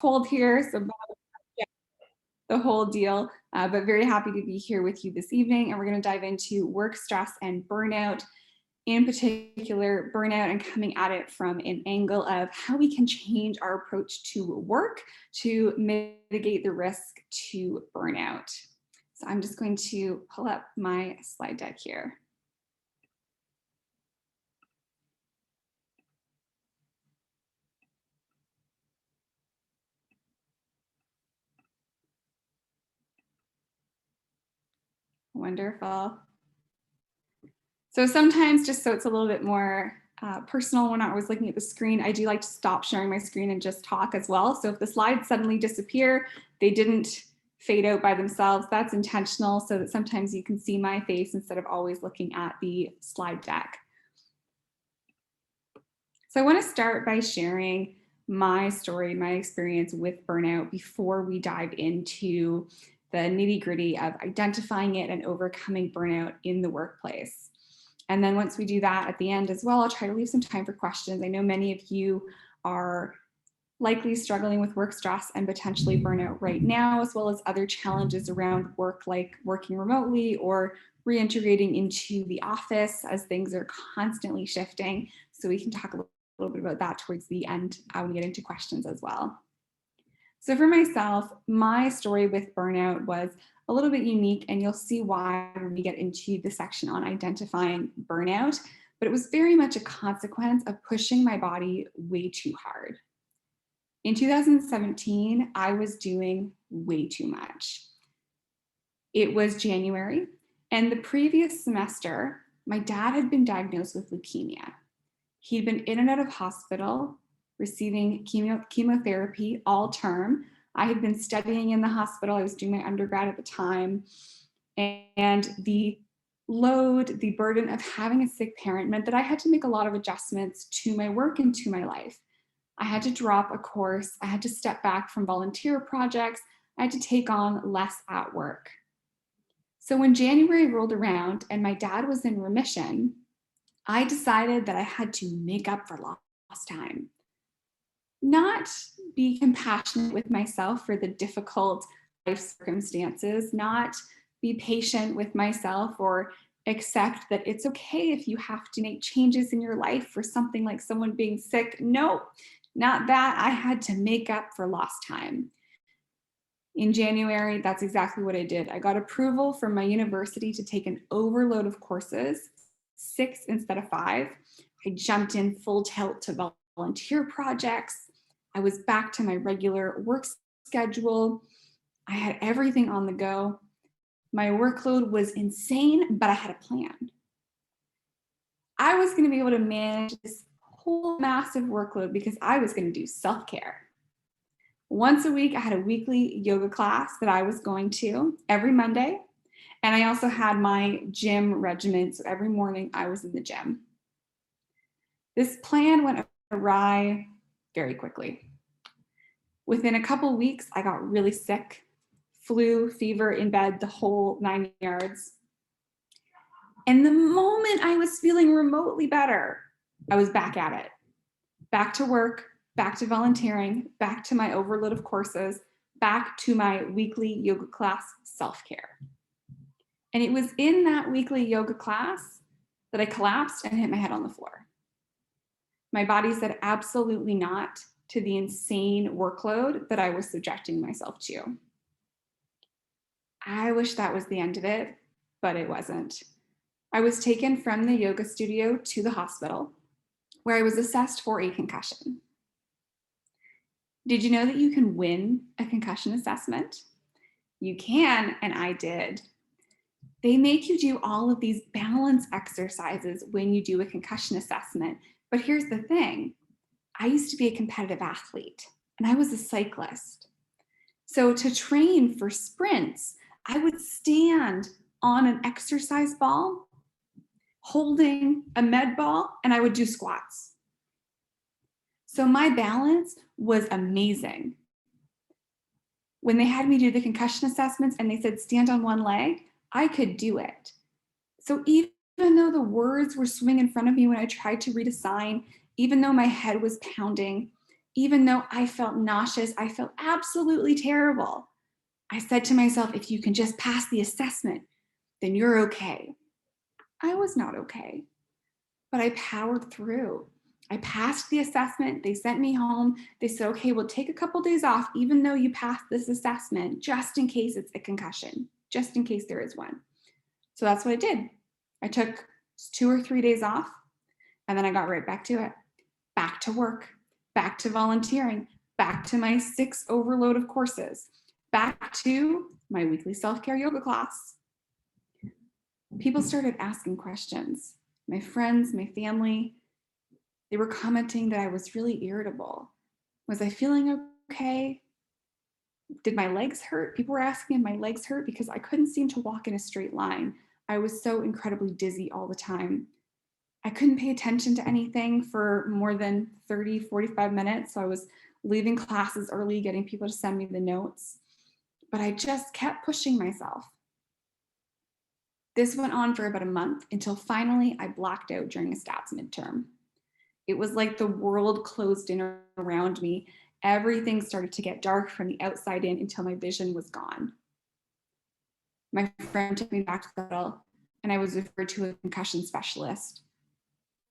cold here, so yeah, the whole deal, but very happy to be here with you this evening. And we're going to dive into work stress and burnout, in particular burnout, and coming at it from an angle of how we can change our approach to work to mitigate the risk to burnout. So I'm just going to pull up my slide deck here. Wonderful. So sometimes, just so it's a little bit more personal when I was looking at the screen, I do like to stop sharing my screen and just talk as well. So if the slides suddenly disappear, they didn't fade out by themselves. That's intentional so that sometimes you can see my face instead of always looking at the slide deck. So I want to start by sharing my story, my experience with burnout before we dive into the nitty-gritty of identifying it and overcoming burnout in the workplace. And then once we do that at the end as well, I'll try to leave some time for questions. I know many of you are likely struggling with work stress and potentially burnout right now, as well as other challenges around work, like working remotely or reintegrating into the office as things are constantly shifting. So we can talk a little bit about that towards the end when we get into questions as well. So for myself, my story with burnout was a little bit unique, and you'll see why when we get into the section on identifying burnout, but it was very much a consequence of pushing my body way too hard. In 2017, I was doing way too much. It was January, and the previous semester, my dad had been diagnosed with leukemia. He'd been in and out of hospital, receiving chemotherapy all term. I had been studying in the hospital. I was doing my undergrad at the time. And the load, the burden of having a sick parent meant that I had to make a lot of adjustments to my work and to my life. I had to drop a course. I had to step back from volunteer projects. I had to take on less at work. So when January rolled around and my dad was in remission, I decided that I had to make up for lost time. Not be compassionate with myself for the difficult life circumstances, not be patient with myself or accept that it's okay if you have to make changes in your life for something like someone being sick. No, not that. I had to make up for lost time. In January, that's exactly what I did. I got approval from my university to take an overload of courses, 6 instead of 5. I jumped in full tilt to volunteer projects. I was back to my regular work schedule. I had everything on the go. My workload was insane, but I had a plan. I was going to be able to manage this whole massive workload because I was going to do self-care. Once a week, I had a weekly yoga class that I was going to every Monday. And I also had my gym regimen. So every morning I was in the gym. This plan went awry very quickly. Within a couple weeks, I got really sick, flu, fever, in bed, the whole 9 yards. And the moment I was feeling remotely better, I was back at it. Back to work, back to volunteering, back to my overload of courses, back to my weekly yoga class self-care. And it was in that weekly yoga class that I collapsed and hit my head on the floor. My body said absolutely not to the insane workload that I was subjecting myself to. I wish that was the end of it, but it wasn't. I was taken from the yoga studio to the hospital, where I was assessed for a concussion. Did you know that you can win a concussion assessment? You can, and I did. They make you do all of these balance exercises when you do a concussion assessment. But here's the thing. I used to be a competitive athlete, and I was a cyclist. So to train for sprints, I would stand on an exercise ball, holding a med ball, and I would do squats. So my balance was amazing. When they had me do the concussion assessments and they said, stand on one leg, I could do it. So even though the words were swimming in front of me when I tried to read a sign, even though my head was pounding, Even though I felt nauseous, I felt absolutely terrible. I said to myself, if you can just pass the assessment, then you're okay. I was not okay, but I powered through. I passed the assessment. They sent me home. They said, okay, we'll take a couple days off, even though you passed this assessment, just in case it's a concussion, just in case there is one. So that's what I did. I took 2 or 3 days off, and then I got right back to it, back to work, back to volunteering, back to my 6 overload of courses, back to my weekly self-care yoga class. People started asking questions. My friends, my family, they were commenting that I was really irritable. Was I feeling okay? Did my legs hurt? People were asking if my legs hurt because I couldn't seem to walk in a straight line. I was so incredibly dizzy all the time. I couldn't pay attention to anything for more than 30, 45 minutes. So I was leaving classes early, getting people to send me the notes. But I just kept pushing myself. This went on for about a month until finally I blacked out during a stats midterm. It was like the world closed in around me. Everything started to get dark from the outside in until my vision was gone. My friend took me back to the hospital and I was referred to a concussion specialist.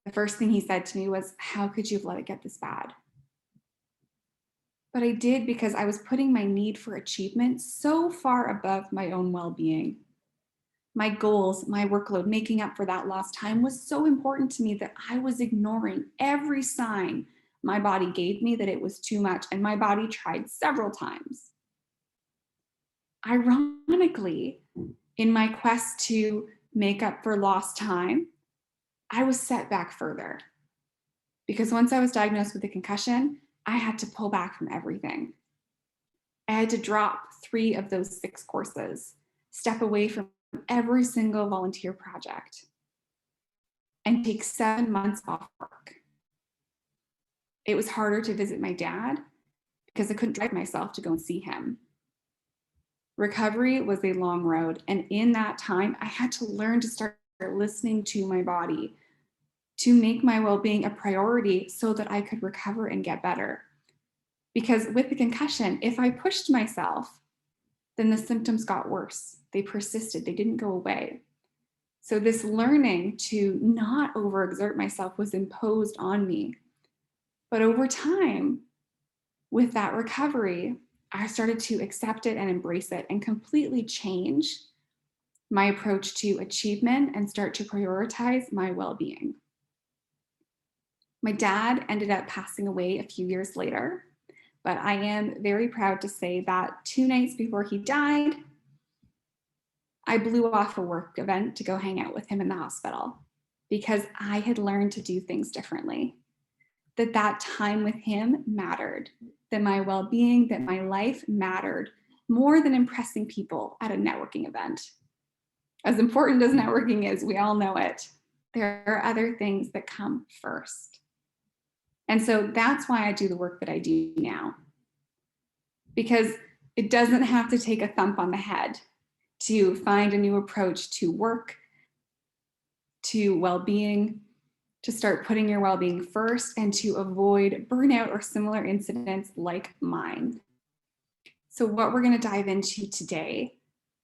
The first thing he said to me was, how could you have let it get this bad? But I did because I was putting my need for achievement so far above my own well-being. My goals, my workload, making up for that lost time was so important to me that I was ignoring every sign my body gave me that it was too much, and my body tried several times. Ironically, in my quest to make up for lost time, I was set back further. Because once I was diagnosed with a concussion, I had to pull back from everything. I had to drop 3 of those 6 courses, step away from every single volunteer project, and take 7 months off work. It was harder to visit my dad because I couldn't drive myself to go and see him. Recovery was a long road, and in that time, I had to learn to start listening to my body, to make my well-being a priority so that I could recover and get better. Because with the concussion, if I pushed myself, then the symptoms got worse. They persisted, they didn't go away. So this learning to not overexert myself was imposed on me. But over time, with that recovery, I started to accept it and embrace it and completely change my approach to achievement and start to prioritize my well-being. My dad ended up passing away a few years later, but I am very proud to say that 2 nights before he died, I blew off a work event to go hang out with him in the hospital because I had learned to do things differently. That time with him mattered, that my well-being, that my life mattered more than impressing people at a networking event. As important as networking is, we all know it, there are other things that come first. And so that's why I do the work that I do now. Because it doesn't have to take a thump on the head to find a new approach to work, to well-being, to start putting your well-being first, and to avoid burnout or similar incidents like mine. So what we're going to dive into today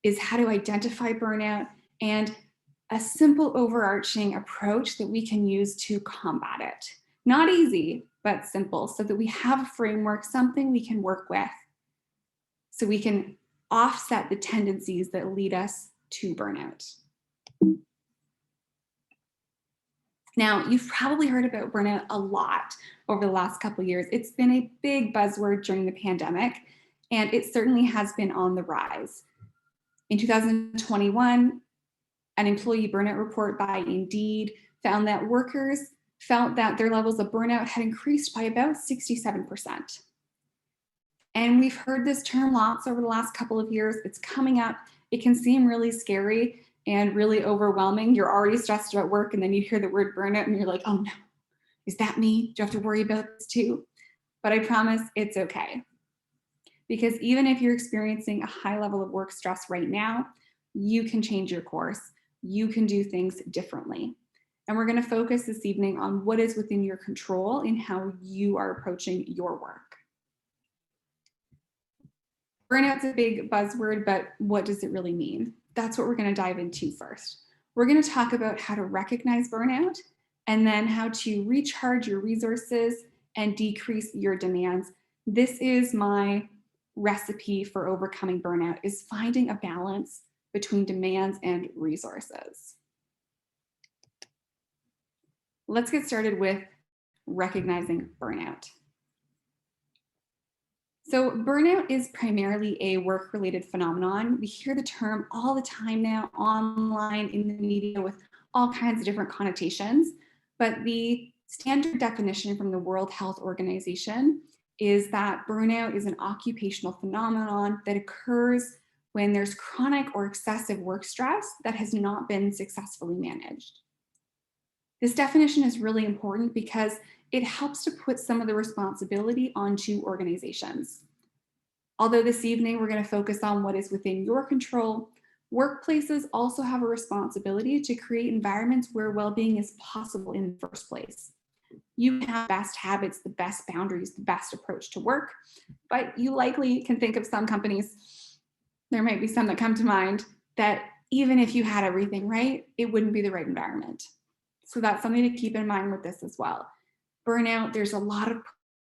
is how to identify burnout and a simple overarching approach that we can use to combat it. Not easy, but simple, so that we have a framework, something we can work with, so we can offset the tendencies that lead us to burnout. Now, you've probably heard about burnout a lot over the last couple of years. It's been a big buzzword during the pandemic, and it certainly has been on the rise. In 2021, an employee burnout report by Indeed found that workers felt that their levels of burnout had increased by about 67%. And we've heard this term lots over the last couple of years. It's coming up. It can seem really scary and really overwhelming. You're already stressed about work, and then you hear the word burnout and you're like, oh no, is that me? Do you have to worry about this too? But I promise it's okay. Because even if you're experiencing a high level of work stress right now, you can change your course. You can do things differently. And we're going to focus this evening on what is within your control in how you are approaching your work. Burnout's a big buzzword, but what does it really mean? That's what we're going to dive into first. We're going to talk about how to recognize burnout and then how to recharge your resources and decrease your demands. This is my recipe for overcoming burnout, is finding a balance between demands and resources. Let's get started with recognizing burnout. So burnout is primarily a work-related phenomenon. We hear the term all the time now online, in the media, with all kinds of different connotations. But the standard definition from the World Health Organization is that burnout is an occupational phenomenon that occurs when there's chronic or excessive work stress that has not been successfully managed. This definition is really important because it helps to put some of the responsibility onto organizations. Although this evening we're going to focus on what is within your control, workplaces also have a responsibility to create environments where well-being is possible in the first place. You have the best habits, the best boundaries, the best approach to work, but you likely can think of some companies, there might be some that come to mind, that even if you had everything right, it wouldn't be the right environment. So that's something to keep in mind with this as well. Burnout, there's a lot of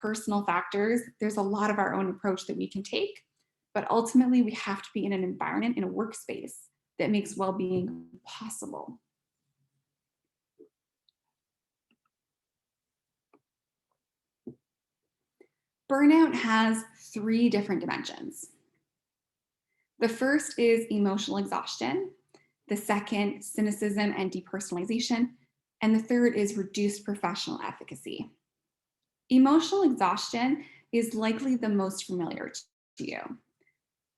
personal factors. There's a lot of our own approach that we can take, but ultimately we have to be in an environment, in a workspace that makes well-being possible. Burnout has 3 different dimensions. The first is emotional exhaustion. The second, cynicism and depersonalization. And the third is reduced professional efficacy. Emotional exhaustion is likely the most familiar to you.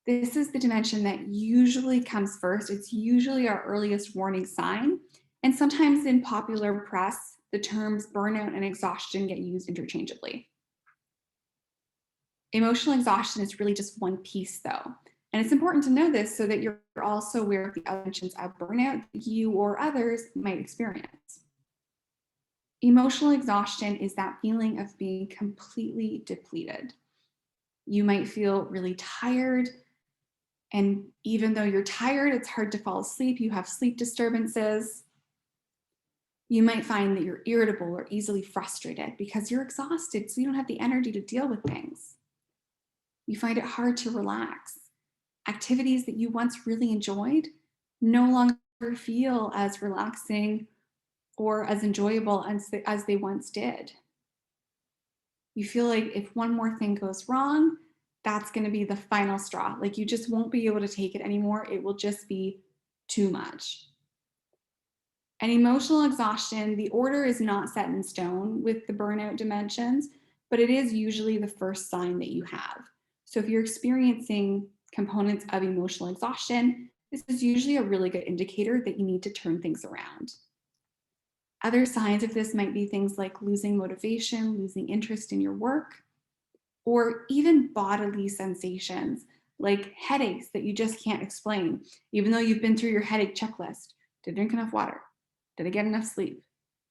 This is the dimension that usually comes first. It's usually our earliest warning sign. And sometimes in popular press, the terms burnout and exhaustion get used interchangeably. Emotional exhaustion is really just one piece though. And it's important to know this so that you're also aware of the other dimensions of burnout that you or others might experience. Emotional exhaustion is that feeling of being completely depleted. You might feel really tired, and even though you're tired, it's hard to fall asleep. You have sleep disturbances. You might find that you're irritable or easily frustrated because you're exhausted, so you don't have the energy to deal with things. You find it hard to relax. Activities that you once really enjoyed no longer feel as relaxing or as enjoyable as they once did. You feel like if one more thing goes wrong, that's going to be the final straw. Like you just won't be able to take it anymore. It will just be too much. And emotional exhaustion, the order is not set in stone with the burnout dimensions, but it is usually the first sign that you have. So if you're experiencing components of emotional exhaustion, this is usually a really good indicator that you need to turn things around. Other signs of this might be things like losing motivation, losing interest in your work, or even bodily sensations like headaches that you just can't explain, even though you've been through your headache checklist. Did I drink enough water? Did I get enough sleep?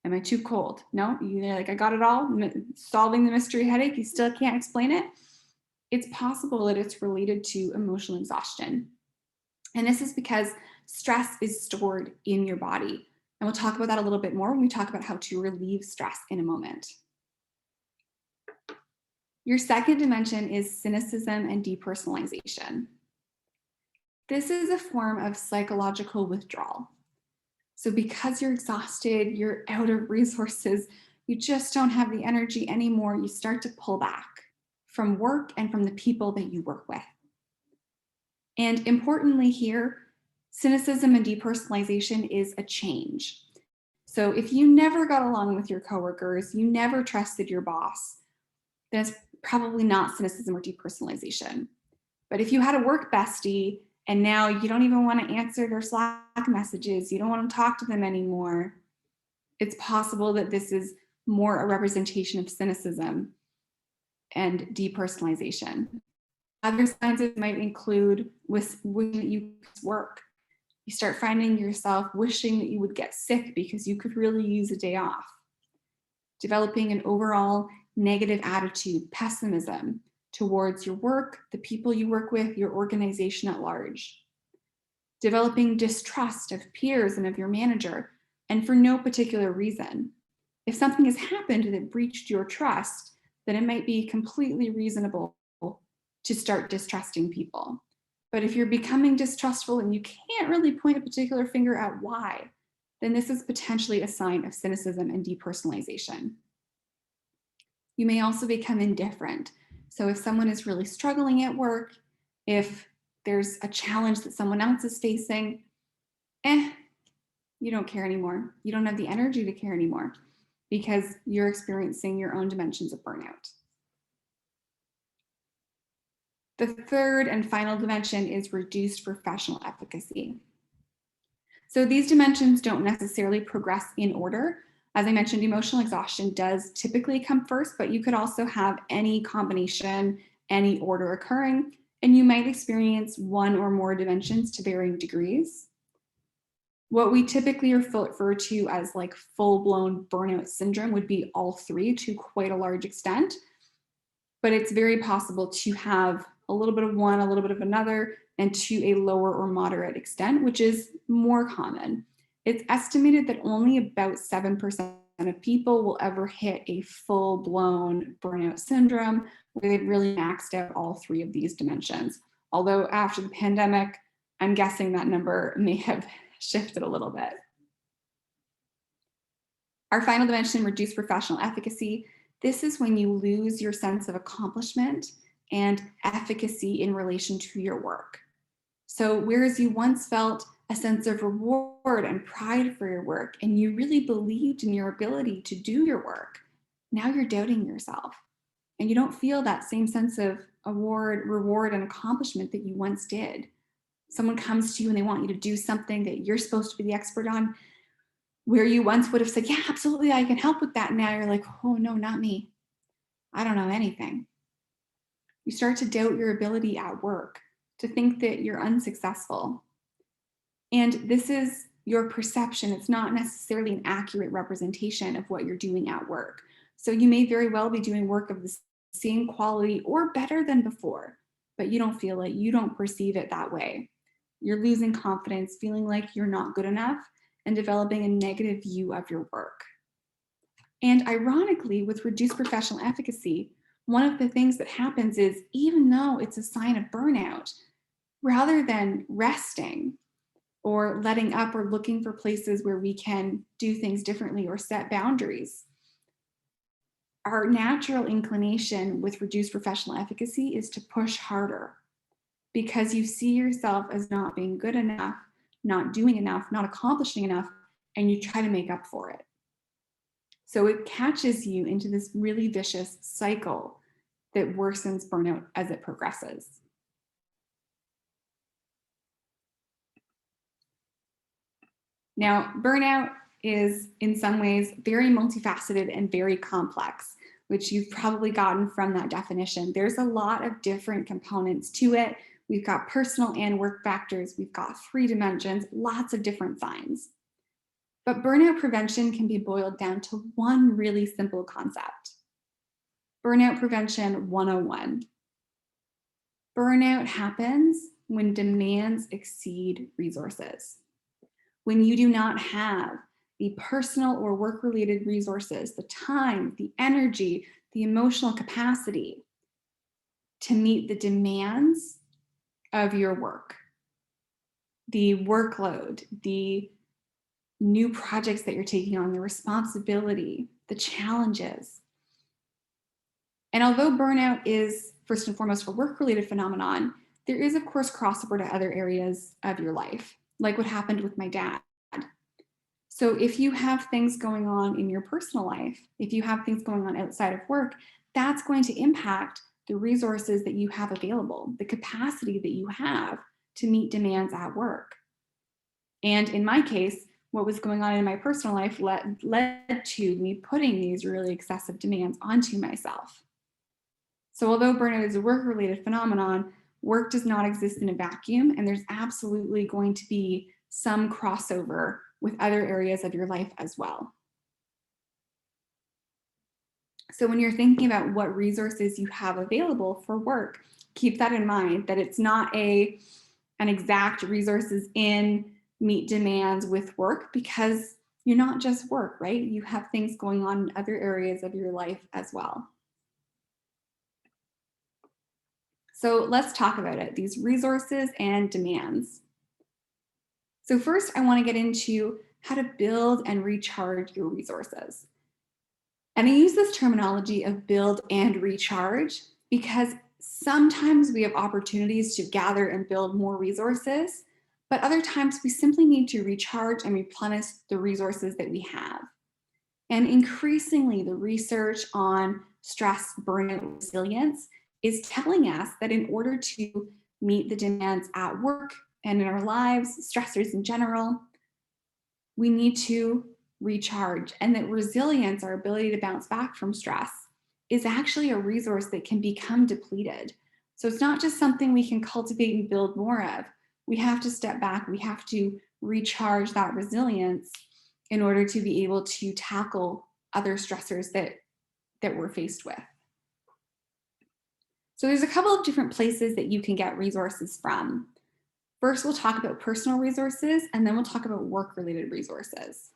Am I too cold? No, you're like, I got it all. Solving the mystery headache, you still can't explain it. It's possible that it's related to emotional exhaustion. And this is because stress is stored in your body. And we'll talk about that a little bit more when we talk about how to relieve stress in a moment. Your second dimension is cynicism and depersonalization. This is a form of psychological withdrawal. So because you're exhausted, you're out of resources, you just don't have the energy anymore, you start to pull back from work and from the people that you work with. And importantly here, cynicism and depersonalization is a change. So if you never got along with your coworkers, you never trusted your boss, then it's probably not cynicism or depersonalization. But if you had a work bestie and now you don't even want to answer their Slack messages, you don't want to talk to them anymore, it's possible that this is more a representation of cynicism and depersonalization. Other signs it might include with you work. You start finding yourself wishing that you would get sick because you could really use a day off. Developing an overall negative attitude, pessimism towards your work, the people you work with, your organization at large. Developing distrust of peers and of your manager, and for no particular reason. If something has happened that breached your trust, then it might be completely reasonable to start distrusting people. But if you're becoming distrustful and you can't really point a particular finger at why, then this is potentially a sign of cynicism and depersonalization. You may also become indifferent. So if someone is really struggling at work, if there's a challenge that someone else is facing, you don't care anymore. You don't have the energy to care anymore because you're experiencing your own dimensions of burnout. The third and final dimension is reduced professional efficacy. So these dimensions don't necessarily progress in order. As I mentioned, emotional exhaustion does typically come first, but you could also have any combination, any order occurring, and you might experience one or more dimensions to varying degrees. What we typically refer to as like full-blown burnout syndrome would be all three to quite a large extent, but it's very possible to have a little bit of one, a little bit of another, and to a lower or moderate extent, which is more common. It's estimated that only about 7% of people will ever hit a full-blown burnout syndrome where they've really maxed out all three of these dimensions. Although after the pandemic, I'm guessing that number may have shifted a little bit. Our final dimension, reduced professional efficacy. This is when you lose your sense of accomplishment and efficacy in relation to your work. So whereas you once felt a sense of reward and pride for your work, and you really believed in your ability to do your work, now you're doubting yourself. And you don't feel that same sense of reward, and accomplishment that you once did. Someone comes to you and they want you to do something that you're supposed to be the expert on, where you once would have said, yeah, absolutely, I can help with that. And now you're like, oh no, not me. I don't know anything. You start to doubt your ability at work, to think that you're unsuccessful. And this is your perception. It's not necessarily an accurate representation of what you're doing at work. So you may very well be doing work of the same quality or better than before, but you don't feel it. You don't perceive it that way. You're losing confidence, feeling like you're not good enough, and developing a negative view of your work. And ironically, with reduced professional efficacy, one of the things that happens is, even though it's a sign of burnout, rather than resting or letting up or looking for places where we can do things differently or set boundaries, our natural inclination with reduced professional efficacy is to push harder because you see yourself as not being good enough, not doing enough, not accomplishing enough, and you try to make up for it. So it catches you into this really vicious cycle that worsens burnout as it progresses. Now, burnout is in some ways very multifaceted and very complex, which you've probably gotten from that definition. There's a lot of different components to it. We've got personal and work factors. We've got 3 dimensions, lots of different signs. But burnout prevention can be boiled down to one really simple concept. Burnout Prevention 101. Burnout happens when demands exceed resources. When you do not have the personal or work-related resources, the time, the energy, the emotional capacity to meet the demands of your work, the workload, the new projects that you're taking on, the responsibility, the challenges. And although burnout is first and foremost a work-related phenomenon, there is of course crossover to other areas of your life, like what happened with my dad. So if you have things going on in your personal life, if you have things going on outside of work, that's going to impact the resources that you have available, the capacity that you have to meet demands at work. And in my case, what was going on in my personal life led to me putting these really excessive demands onto myself. So although burnout is a work-related phenomenon, work does not exist in a vacuum, and there's absolutely going to be some crossover with other areas of your life as well. So when you're thinking about what resources you have available for work, keep that in mind, that it's not an exact resources in meet demands with work, because you're not just work, right? You have things going on in other areas of your life as well. So let's talk about it, these resources and demands. So first, I want to get into how to build and recharge your resources. And I use this terminology of build and recharge because sometimes we have opportunities to gather and build more resources, but other times we simply need to recharge and replenish the resources that we have. And increasingly, the research on stress, burnout, resilience is telling us that in order to meet the demands at work and in our lives, stressors in general, we need to recharge, and that resilience, our ability to bounce back from stress, is actually a resource that can become depleted. So it's not just something we can cultivate and build more of. We have to step back, we have to recharge that resilience in order to be able to tackle other stressors that we're faced with. So there's a couple of different places that you can get resources from. First, we'll talk about personal resources, and then we'll talk about work-related resources.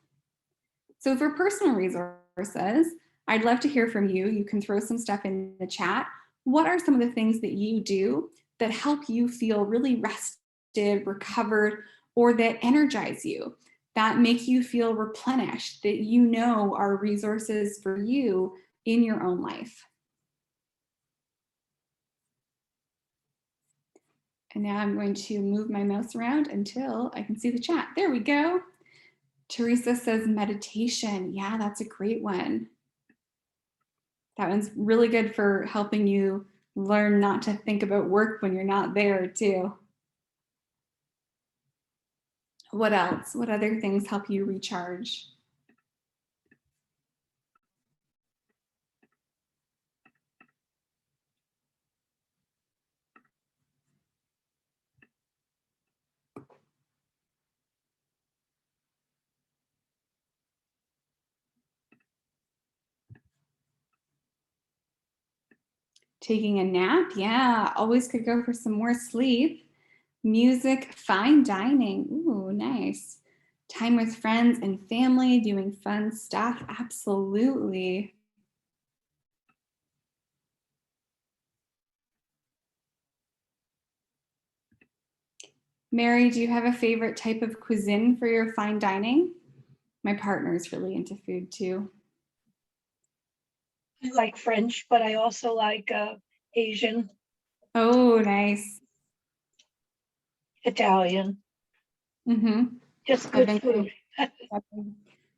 So for personal resources, I'd love to hear from you. You can throw some stuff in the chat. What are some of the things that you do that help you feel really rested, recovered, or that energize you, that make you feel replenished, that you know are resources for you in your own life? And now I'm going to move my mouse around until I can see the chat. There we go. Teresa says meditation. Yeah, that's a great one. That one's really good for helping you learn not to think about work when you're not there too. What else? What other things help you recharge? Taking a nap, yeah, always could go for some more sleep. Music, fine dining, ooh, nice. Time with friends and family, doing fun stuff, absolutely. Mary, do you have a favorite type of cuisine for your fine dining? My partner's really into food too. I like French, but I also like Asian. Oh, nice. Italian. Just good food.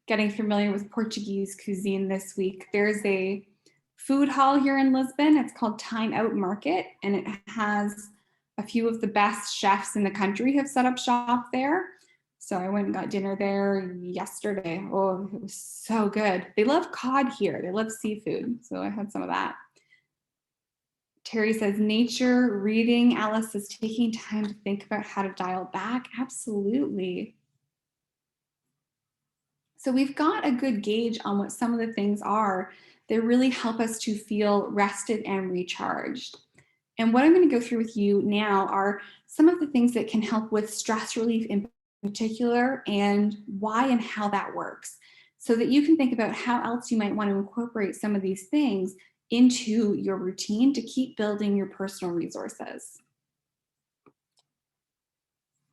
Getting familiar with Portuguese cuisine this week. There's a food hall here in Lisbon. It's called Time Out Market, and it has a few of the best chefs in the country have set up shop there. So I went and got dinner there yesterday. Oh, it was so good. They love cod here. They love seafood. So I had some of that. Terry says, nature, reading. Alice is taking time to think about how to dial back. Absolutely. So we've got a good gauge on what some of the things are that really help us to feel rested and recharged. And what I'm going to go through with you now are some of the things that can help with stress relief in particular, and why and how that works, so that you can think about how else you might want to incorporate some of these things into your routine to keep building your personal resources.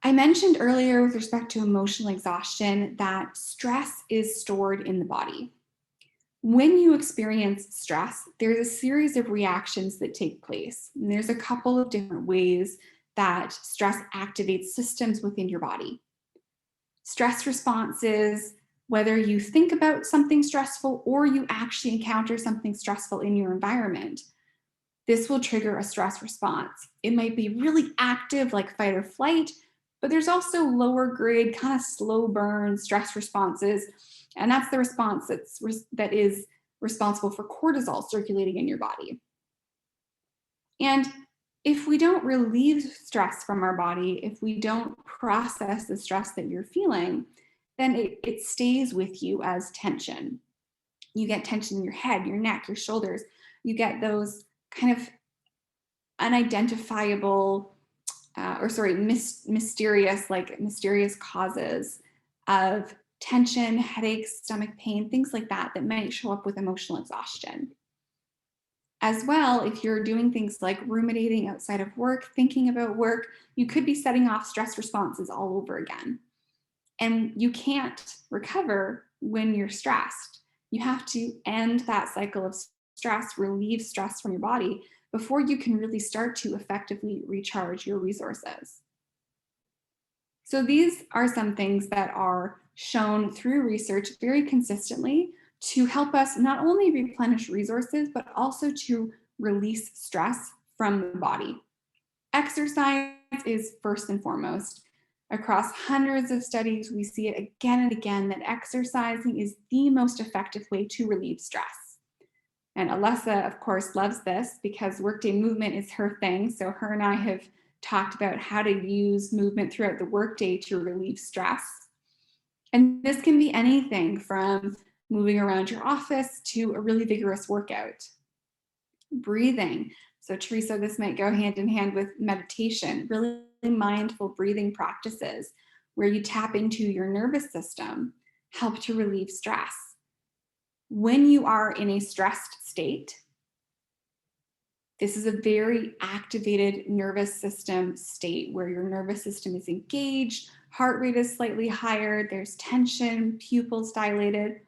I mentioned earlier with respect to emotional exhaustion that stress is stored in the body. When you experience stress, there's a series of reactions that take place. And there's a couple of different ways that stress activates systems within your body. Stress responses, whether you think about something stressful or you actually encounter something stressful in your environment, this will trigger a stress response. It might be really active, like fight or flight, but there's also lower grade, kind of slow burn stress responses. And that's the response that is responsible for cortisol circulating in your body. And If we don't relieve stress from our body, if we don't process the stress that you're feeling, then it stays with you as tension. You get tension in your head, your neck, your shoulders. You get those kind of unidentifiable, mysterious causes of tension, headaches, stomach pain, things like that, that might show up with emotional exhaustion. As well, if you're doing things like ruminating outside of work, thinking about work, you could be setting off stress responses all over again. And you can't recover when you're stressed. You have to end that cycle of stress, relieve stress from your body before you can really start to effectively recharge your resources. So these are some things that are shown through research very consistently to help us not only replenish resources, but also to release stress from the body. Exercise is first and foremost. Across hundreds of studies, we see it again and again that exercising is the most effective way to relieve stress. And Alessa, of course, loves this because workday movement is her thing. So her and I have talked about how to use movement throughout the workday to relieve stress. And this can be anything from moving around your office to a really vigorous workout. Breathing. So Teresa, this might go hand in hand with meditation, really mindful breathing practices where you tap into your nervous system, help to relieve stress. When you are in a stressed state, this is a very activated nervous system state where your nervous system is engaged, heart rate is slightly higher, there's tension, pupils dilated.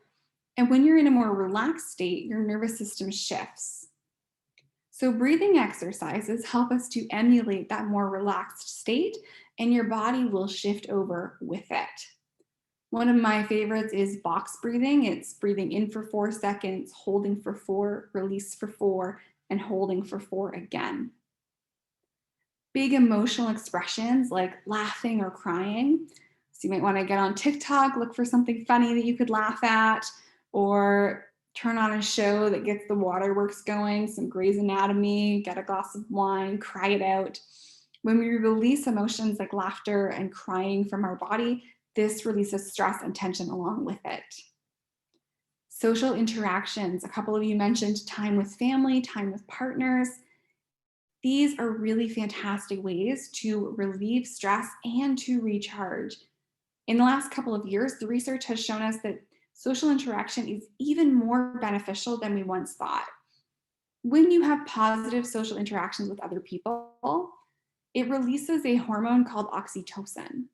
And when you're in a more relaxed state, your nervous system shifts. So breathing exercises help us to emulate that more relaxed state, and your body will shift over with it. One of my favorites is box breathing. It's breathing in for 4 seconds, holding for 4, release for 4, and holding for 4 again. Big emotional expressions like laughing or crying. So you might want to get on TikTok, look for something funny that you could laugh at, or turn on a show that gets the waterworks going, some Grey's Anatomy, get a glass of wine, cry it out. When we release emotions like laughter and crying from our body, this releases stress and tension along with it. Social interactions, a couple of you mentioned time with family, time with partners. These are really fantastic ways to relieve stress and to recharge. In the last couple of years, the research has shown us that social interaction is even more beneficial than we once thought. When you have positive social interactions with other people, it releases a hormone called oxytocin.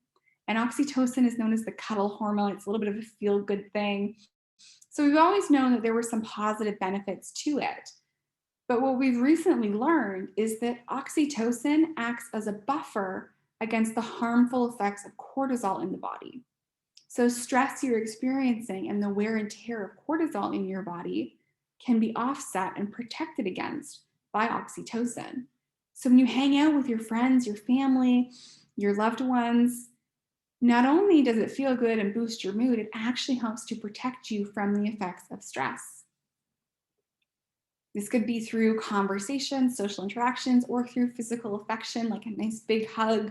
And oxytocin is known as the cuddle hormone. It's a little bit of a feel-good thing. So we've always known that there were some positive benefits to it. But what we've recently learned is that oxytocin acts as a buffer against the harmful effects of cortisol in the body. So stress you're experiencing and the wear and tear of cortisol in your body can be offset and protected against by oxytocin. So when you hang out with your friends, your family, your loved ones, not only does it feel good and boost your mood, it actually helps to protect you from the effects of stress. This could be through conversations, social interactions, or through physical affection, like a nice big hug,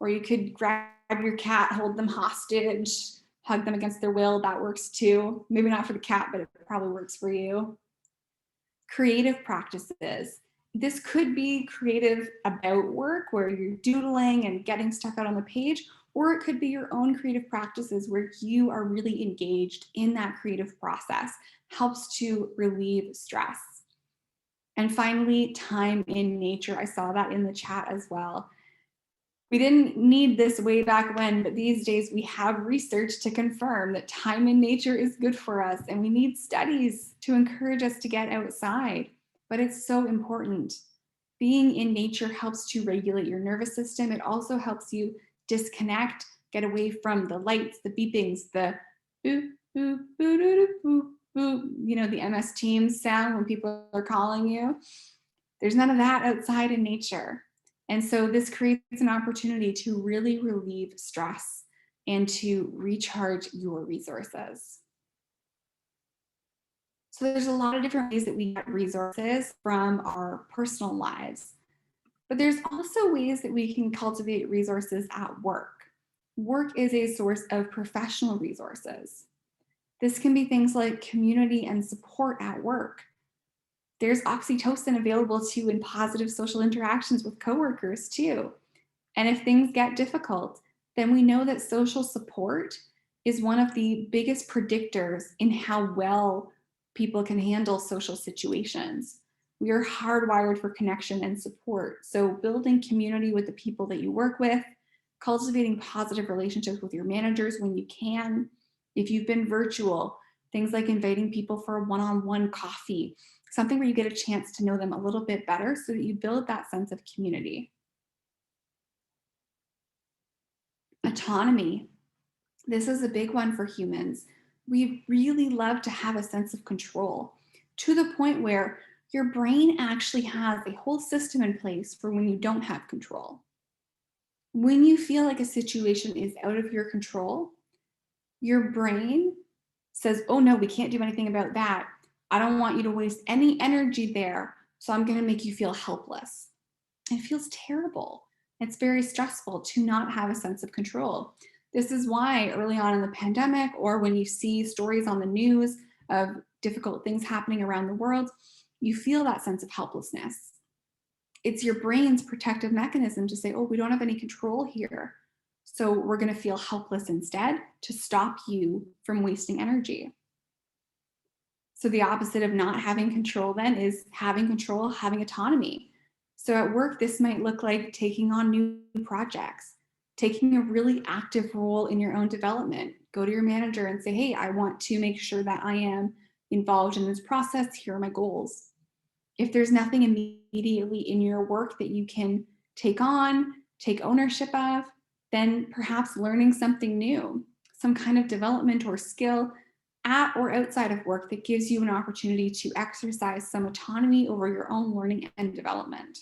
or you could grab your cat, hold them hostage, hug them against their will. That works too. Maybe not for the cat, but it probably works for you. Creative practices. This could be creative about work where you're doodling and getting stuff out on the page, or it could be your own creative practices where you are really engaged in that creative process. Helps to relieve stress. And finally, time in nature. I saw that in the chat as well. We didn't need this way back when, but these days we have research to confirm that time in nature is good for us, and we need studies to encourage us to get outside. But it's so important. Being in nature helps to regulate your nervous system. It also helps you disconnect, get away from the lights, the beepings, the boop, boop, boop, boop, boop, boop, you know, the MS Teams sound when people are calling you. There's none of that outside in nature. And so this creates an opportunity to really relieve stress and to recharge your resources. So there's a lot of different ways that we get resources from our personal lives. But there's also ways that we can cultivate resources at work. Work is a source of professional resources. This can be things like community and support at work. There's oxytocin available to in positive social interactions with coworkers too. And if things get difficult, then we know that social support is one of the biggest predictors in how well people can handle social situations. We are hardwired for connection and support. So, building community with the people that you work with, cultivating positive relationships with your managers when you can. If you've been virtual, things like inviting people for a one on one coffee, something where you get a chance to know them a little bit better so that you build that sense of community. Autonomy. This is a big one for humans. We really love to have a sense of control to the point where your brain actually has a whole system in place for when you don't have control. When you feel like a situation is out of your control, your brain says, oh no, we can't do anything about that. I don't want you to waste any energy there. So I'm going to make you feel helpless. It feels terrible. It's very stressful to not have a sense of control. This is why early on in the pandemic, or when you see stories on the news of difficult things happening around the world, you feel that sense of helplessness. It's your brain's protective mechanism to say, oh, we don't have any control here. So we're going to feel helpless instead to stop you from wasting energy. So the opposite of not having control then is having control, having autonomy. So at work, this might look like taking on new projects, taking a really active role in your own development. Go to your manager and say, hey, I want to make sure that I am involved in this process. Here are my goals. If there's nothing immediately in your work that you can take on, take ownership of, then perhaps learning something new, some kind of development or skill at or outside of work that gives you an opportunity to exercise some autonomy over your own learning and development.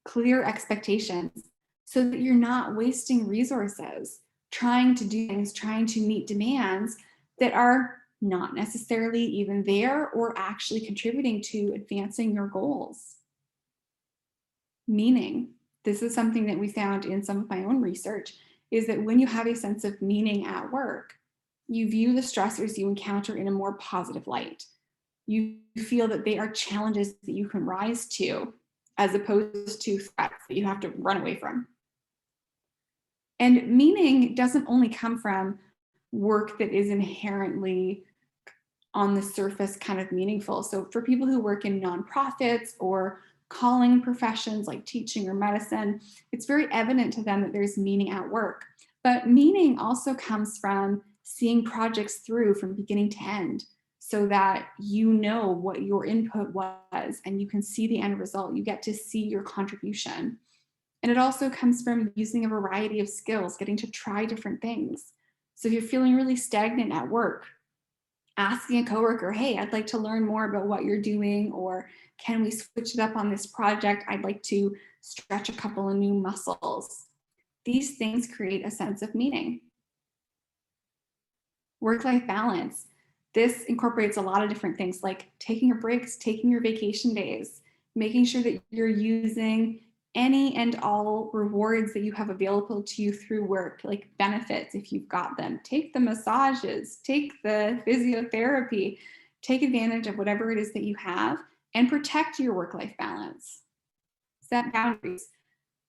Clear expectations so that you're not wasting resources trying to do things, trying to meet demands that are not necessarily even there or actually contributing to advancing your goals. Meaning, this is something that we found in some of my own research, is that when you have a sense of meaning at work, you view the stressors you encounter in a more positive light. You feel that they are challenges that you can rise to, as opposed to threats that you have to run away from. And meaning doesn't only come from work that is inherently on the surface kind of meaningful. So for people who work in nonprofits or calling professions like teaching or medicine, it's very evident to them that there's meaning at work. But meaning also comes from seeing projects through from beginning to end so that you know what your input was and you can see the end result. You get to see your contribution. And it also comes from using a variety of skills, getting to try different things. So if you're feeling really stagnant at work, asking a coworker, hey, I'd like to learn more about what you're doing, or can we switch it up on this project? I'd like to stretch a couple of new muscles. These things create a sense of meaning. Work-life balance. This incorporates a lot of different things like taking your breaks, taking your vacation days, making sure that you're using any and all rewards that you have available to you through work, like benefits if you've got them. Take the massages, take the physiotherapy, take advantage of whatever it is that you have and protect your work-life balance. Set boundaries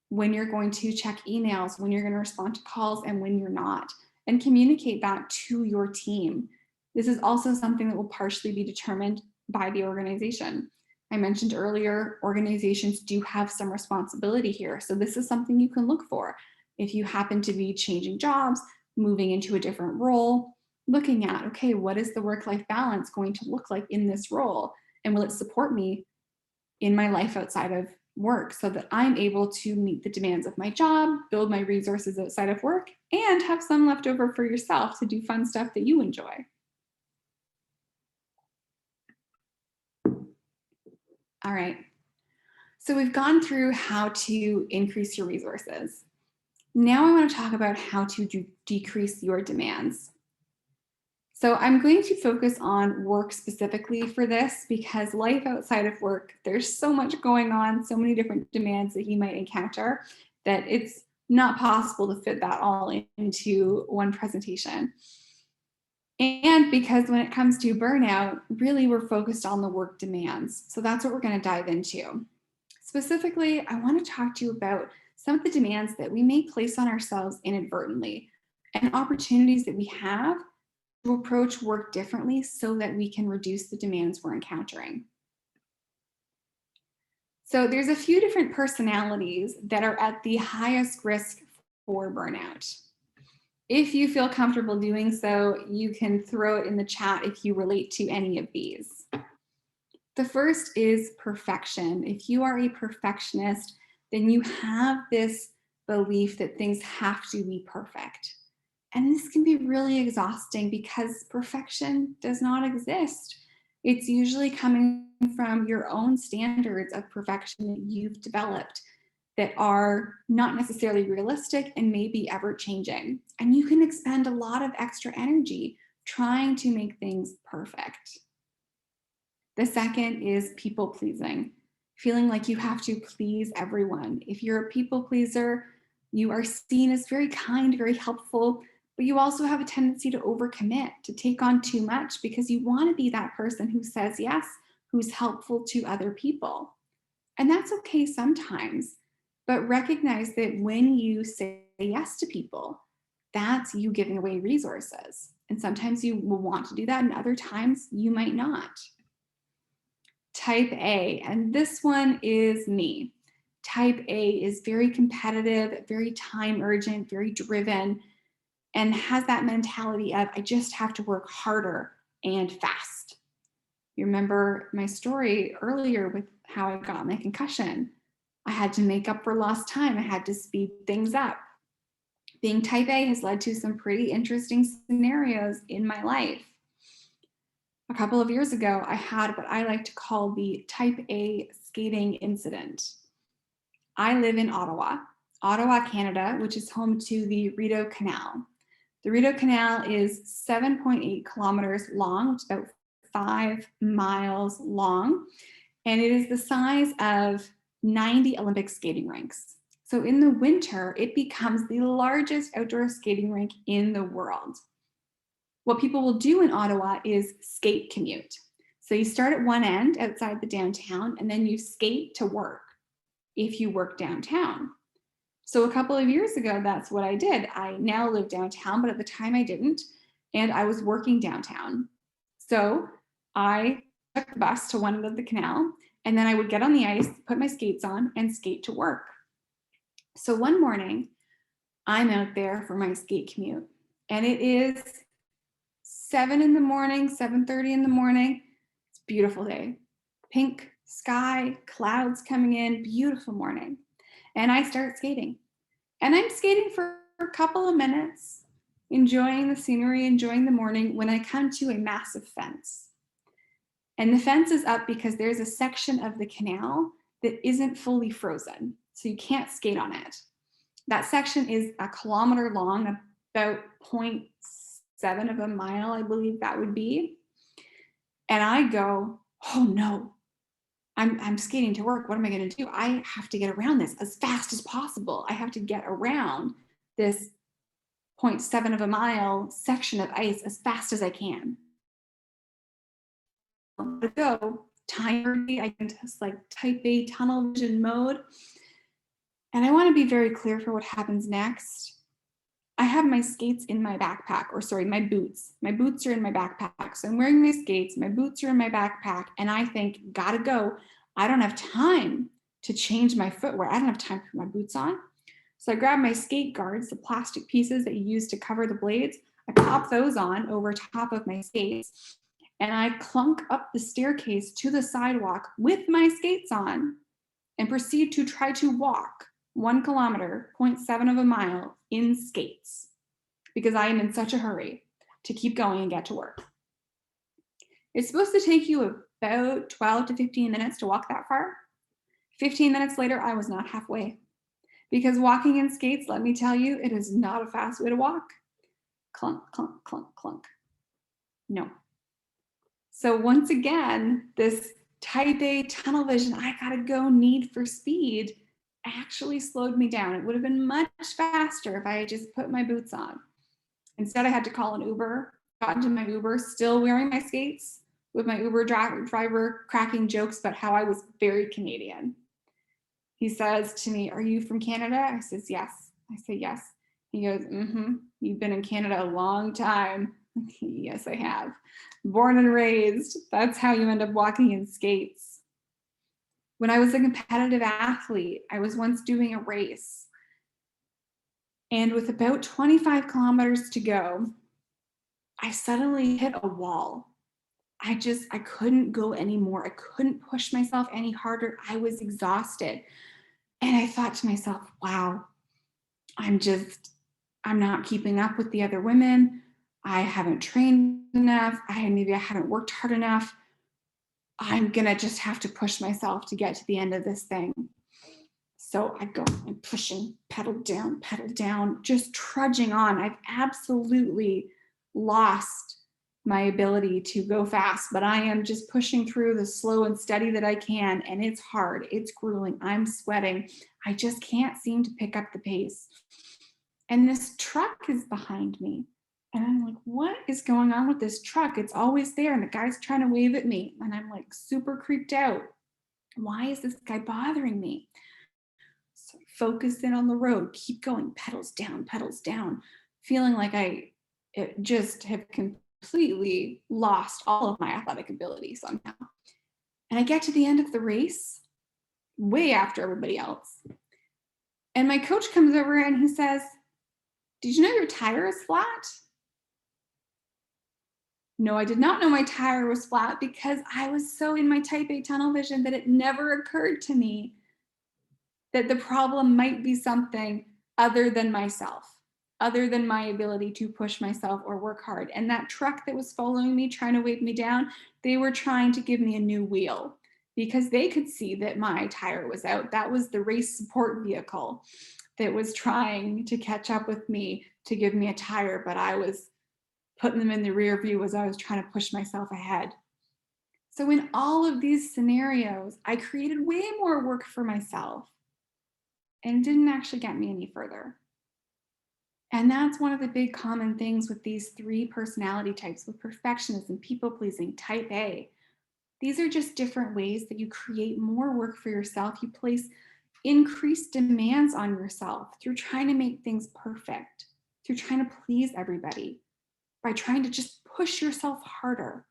when you're going to check emails, when you're going to respond to calls, and when you're not, and communicate that to your team. This is also something that will partially be determined by the organization. I mentioned earlier, organizations do have some responsibility here. So this is something you can look for. If you happen to be changing jobs, moving into a different role, looking at, okay, what is the work-life balance going to look like in this role? And will it support me in my life outside of work so that I'm able to meet the demands of my job, build my resources outside of work, and have some left over for yourself to do fun stuff that you enjoy. All right. So we've gone through how to increase your resources. Now I want to talk about how to decrease your demands. So I'm going to focus on work specifically for this because life outside of work, there's so much going on, so many different demands that you might encounter that it's not possible to fit that all into one presentation. And because when it comes to burnout, really we're focused on the work demands. So that's what we're going to dive into. Specifically, I want to talk to you about some of the demands that we may place on ourselves inadvertently and opportunities that we have to approach work differently so that we can reduce the demands we're encountering. So there's a few different personalities that are at the highest risk for burnout. If you feel comfortable doing so, you can throw it in the chat if you relate to any of these. The first is perfection. If you are a perfectionist, then you have this belief that things have to be perfect. And this can be really exhausting because perfection does not exist. It's usually coming from your own standards of perfection that you've developed that are not necessarily realistic and maybe ever changing. And you can expend a lot of extra energy trying to make things perfect. The second is people pleasing, feeling like you have to please everyone. If you're a people pleaser, you are seen as very kind, very helpful, but you also have a tendency to overcommit, to take on too much because you want to be that person who says yes, who's helpful to other people. And that's okay sometimes, but recognize that when you say yes to people, that's you giving away resources. And sometimes you will want to do that, and other times you might not. Type A, and this one is me. Type A is very competitive, very time urgent, very driven, and has that mentality of I just have to work harder and fast. You remember my story earlier with how I got my concussion. I had to make up for lost time. I had to speed things up. Being type A has led to some pretty interesting scenarios in my life. A couple of years ago, I had what I like to call the type A skating incident. I live in Ottawa, Canada, which is home to the Rideau Canal. The Rideau Canal is 7.8 kilometers long, which is about 5 miles long, and it is the size of 90 Olympic skating rinks. So in the winter, it becomes the largest outdoor skating rink in the world. What people will do in Ottawa is skate commute. So you start at one end outside the downtown, and then you skate to work if you work downtown. So a couple of years ago, that's what I did. I now live downtown, but at the time I didn't, and I was working downtown. So I took the bus to one end of the canal, and then I would get on the ice, put my skates on, and skate to work. So one morning, I'm out there for my skate commute, and it is 7 in the morning, 7:30 in the morning. It's a beautiful day. Pink sky, clouds coming in, beautiful morning. And I start skating. And I'm skating for a couple of minutes, enjoying the scenery, enjoying the morning, when I come to a massive fence. And the fence is up because there's a section of the canal that isn't fully frozen, so you can't skate on it. That section is a kilometer long, about 0.7 of a mile, I believe that would be. And I go, oh no, I'm skating to work. What am I going to do? I have to get around this as fast as possible. I have to get around this 0.7 of a mile section of ice as fast as I can. To go, timer, I can just like type A tunnel vision mode. And I want to be very clear for what happens next. I have my skates in my backpack, or sorry, my boots. My boots are in my backpack. So I'm wearing my skates, my boots are in my backpack, and I think, gotta go. I don't have time to change my footwear. I don't have time to put my boots on. So I grab my skate guards, the plastic pieces that you use to cover the blades. I pop those on over top of my skates, and I clunk up the staircase to the sidewalk with my skates on and proceed to try to walk 1 kilometer, 0.7 of a mile in skates because I am in such a hurry to keep going and get to work. It's supposed to take you about 12 to 15 minutes to walk that far. 15 minutes later, I was not halfway because walking in skates, let me tell you, it is not a fast way to walk. Clunk, clunk, clunk, clunk. No. So once again, this type A tunnel vision, I gotta go need for speed actually slowed me down. It would have been much faster if I had just put my boots on. Instead, I had to call an Uber, got into my Uber, still wearing my skates, with my Uber driver cracking jokes about how I was very Canadian. He says to me, "Are you from Canada?" I says, "Yes." I say, "Yes." He goes, "Mm-hmm. You've been in Canada a long time." Yes, I have. Born and raised. That's how you end up walking in skates. When I was a competitive athlete, I was once doing a race. And with about 25 kilometers to go, I suddenly hit a wall. I couldn't go anymore. I couldn't push myself any harder. I was exhausted. And I thought to myself, wow, I'm just, I'm not keeping up with the other women. I haven't trained enough. Maybe I haven't worked hard enough. I'm going to just have to push myself to get to the end of this thing. So I go and pushing, pedal down, just trudging on. I've absolutely lost my ability to go fast, but I am just pushing through the slow and steady that I can. And it's hard, it's grueling, I'm sweating. I just can't seem to pick up the pace. And this truck is behind me. And I'm like, what is going on with this truck? It's always there. And the guy's trying to wave at me. And I'm like super creeped out. Why is this guy bothering me? So focus in on the road, keep going, pedals down, feeling like it just have completely lost all of my athletic ability somehow. And I get to the end of the race, way after everybody else. And my coach comes over and he says, "Did you know your tire is flat?" No, I did not know my tire was flat because I was so in my type A tunnel vision that it never occurred to me that the problem might be something other than myself, other than my ability to push myself or work hard. And that truck that was following me, trying to wave me down, they were trying to give me a new wheel because they could see that my tire was out. That was the race support vehicle that was trying to catch up with me to give me a tire, but I was putting them in the rear view as I was trying to push myself ahead. So in all of these scenarios, I created way more work for myself and didn't actually get me any further. And that's one of the big common things with these three personality types, with perfectionism, people pleasing, type A. These are just different ways that you create more work for yourself. You place increased demands on yourself through trying to make things perfect, through trying to please everybody, by trying to just push yourself harder.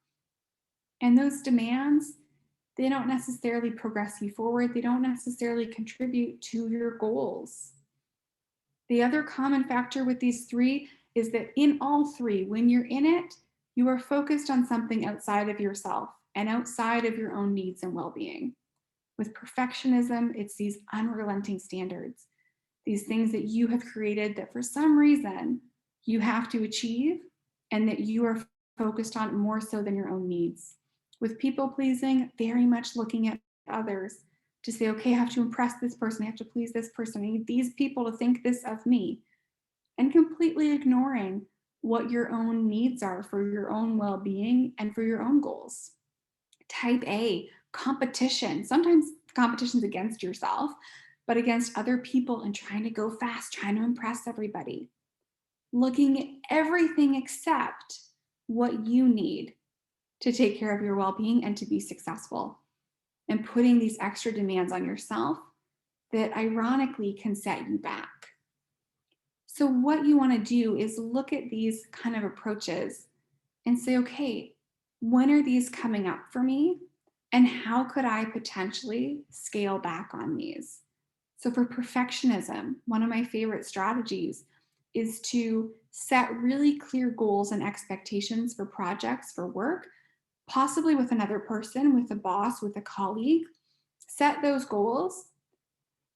And those demands, they don't necessarily progress you forward. They don't necessarily contribute to your goals. The other common factor with these three is that in all three, when you're in it, you are focused on something outside of yourself and outside of your own needs and well being. With perfectionism, it's these unrelenting standards, these things that you have created that for some reason you have to achieve and that you are focused on more so than your own needs. With people pleasing, very much looking at others to say, okay, I have to impress this person, I have to please this person, I need these people to think this of me, and completely ignoring what your own needs are for your own well being and for your own goals. Type A, competition. Sometimes competition's against yourself, but against other people and trying to go fast, trying to impress everybody. Looking at everything except what you need to take care of your well being and to be successful, and putting these extra demands on yourself that ironically can set you back. So, what you want to do is look at these kind of approaches and say, okay, when are these coming up for me? And how could I potentially scale back on these? So, for perfectionism, one of my favorite strategies is to set really clear goals and expectations for projects, for work, possibly with another person, with a boss, with a colleague. Set those goals,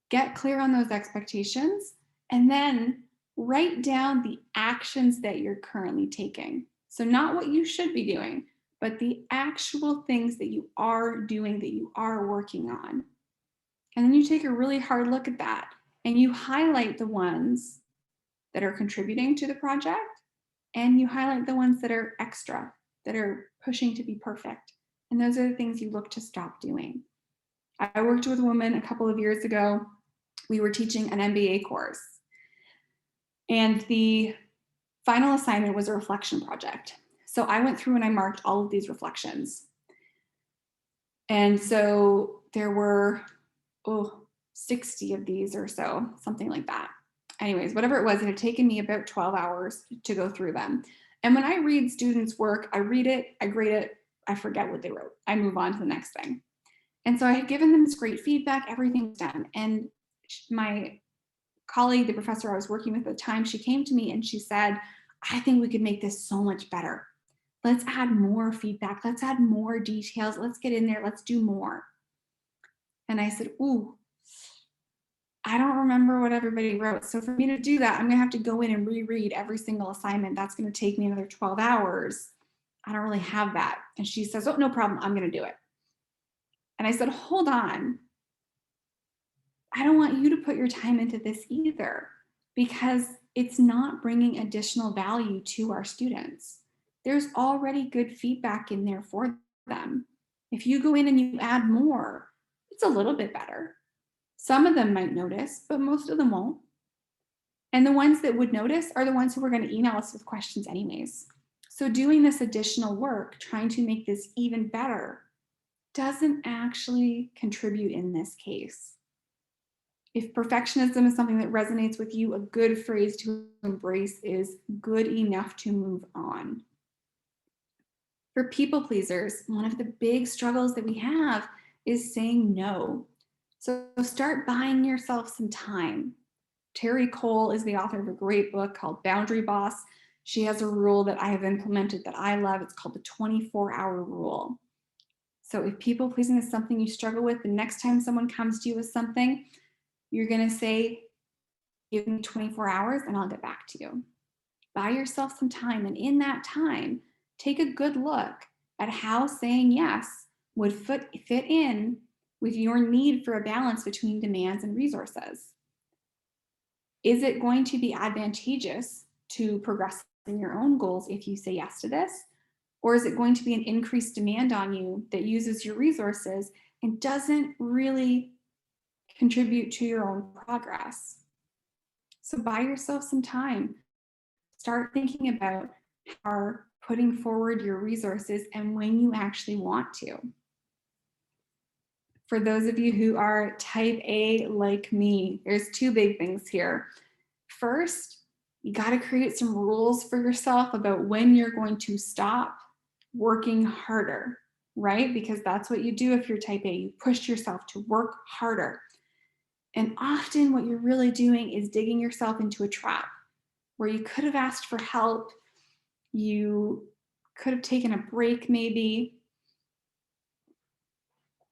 get clear on those expectations, and then write down the actions that you're currently taking. So, not what you should be doing, but the actual things that you are doing, that you are working on. And then you take a really hard look at that and you highlight the ones that are contributing to the project and you highlight the ones that are extra. that are pushing to be perfect. And those are the things you look to stop doing. I worked with a woman a couple of years ago. We were teaching an MBA course, and the final assignment was a reflection project. So I went through and I marked all of these reflections. And so there were, 60 of these or so, something like that. Anyways, whatever it was, it had taken me about 12 hours to go through them. And when I read students' work, I read it, I grade it, I forget what they wrote. I move on to the next thing. And so I had given them this great feedback, everything was done. And my colleague, the professor I was working with at the time, she came to me and she said, I think we could make this so much better. Let's add more feedback. Let's add more details. Let's get in there. Let's do more. And I said, ooh, I don't remember what everybody wrote. So for me to do that, I'm going to have to go in and reread every single assignment. That's going to take me another 12 hours. I don't really have that. And she says, oh, no problem. I'm going to do it. And I said, hold on. I don't want you to put your time into this either, because it's not bringing additional value to our students. There's already good feedback in there for them. If you go in and you add more, it's a little bit better. Some of them might notice, but most of them won't. And the ones that would notice are the ones who are going to email us with questions anyways. So doing this additional work, trying to make this even better, doesn't actually contribute in this case. If perfectionism is something that resonates with you, a good phrase to embrace is good enough to move on. For people pleasers, one of the big struggles that we have is saying no. So start buying yourself some time. Terry Cole is the author of a great book called Boundary Boss. She has a rule that I have implemented that I love. It's called the 24-hour rule. So if people pleasing is something you struggle with, the next time someone comes to you with something, you're going to say, give me 24 hours and I'll get back to you. Buy yourself some time. And in that time, take a good look at how saying yes would fit in with your need for a balance between demands and resources. Is it going to be advantageous to progress in your own goals if you say yes to this? Or is it going to be an increased demand on you that uses your resources and doesn't really contribute to your own progress? So buy yourself some time. Start thinking about how putting forward your resources and when you actually want to. For those of you who are type A like me, there's two big things here. First, you got to create some rules for yourself about when you're going to stop working harder, right? Because that's what you do if you're type A. You push yourself to work harder. And often what you're really doing is digging yourself into a trap where you could have asked for help. You could have taken a break maybe.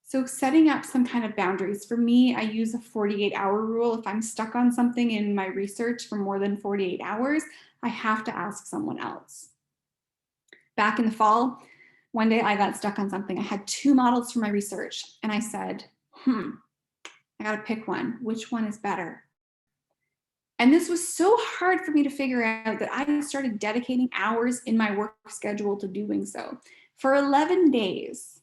So setting up some kind of boundaries. For me, I use a 48-hour rule. If I'm stuck on something in my research for more than 48 hours, I have to ask someone else. Back in the fall, one day I got stuck on something. I had 2 models for my research and I said, I gotta pick one. Which one is better? And this was so hard for me to figure out that I started dedicating hours in my work schedule to doing so. For 11 days,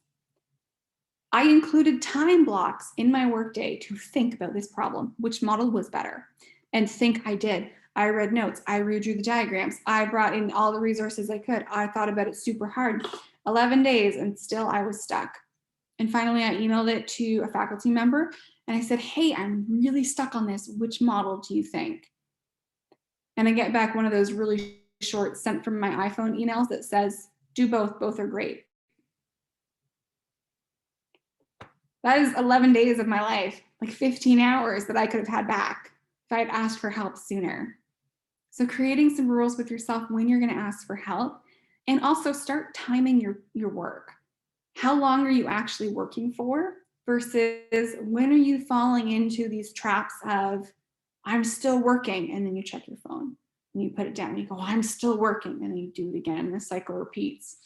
I included time blocks in my workday to think about this problem, which model was better, and think I did. I read notes, I redrew the diagrams, I brought in all the resources I could. I thought about it super hard, 11 days, and still I was stuck. And finally, I emailed it to a faculty member and I said, hey, I'm really stuck on this. Which model do you think? And I get back one of those really short sent from my iPhone emails that says, do both are great. That is 11 days of my life, like 15 hours that I could have had back if I'd asked for help sooner. So creating some rules with yourself when you're going to ask for help, and also start timing your work. How long are you actually working for versus when are you falling into these traps of, I'm still working, and then you check your phone and you put it down and you go, I'm still working, and then you do it again and the cycle repeats.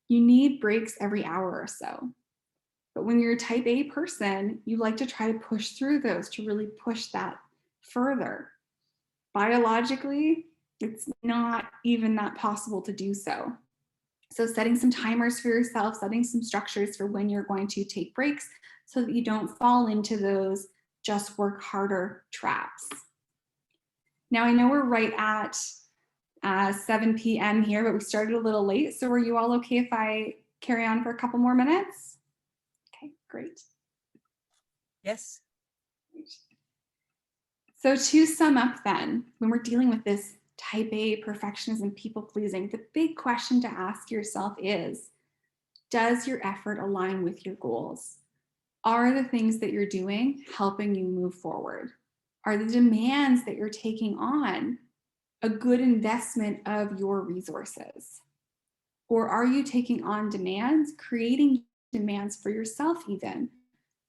You need breaks every hour or so. But when you're a type A person, you like to try to push through those to really push that further. Biologically, it's not even that possible to do so. So setting some timers for yourself, setting some structures for when you're going to take breaks so that you don't fall into those just work harder traps. Now I know we're right at 7 p.m. here, but we started a little late. So are you all okay if I carry on for a couple more minutes? Okay, great. Yes. So to sum up then, when we're dealing with this type A perfectionism, people pleasing, the big question to ask yourself is, does your effort align with your goals? Are the things that you're doing helping you move forward? Are the demands that you're taking on a good investment of your resources? Or are you taking on demands, creating demands for yourself even,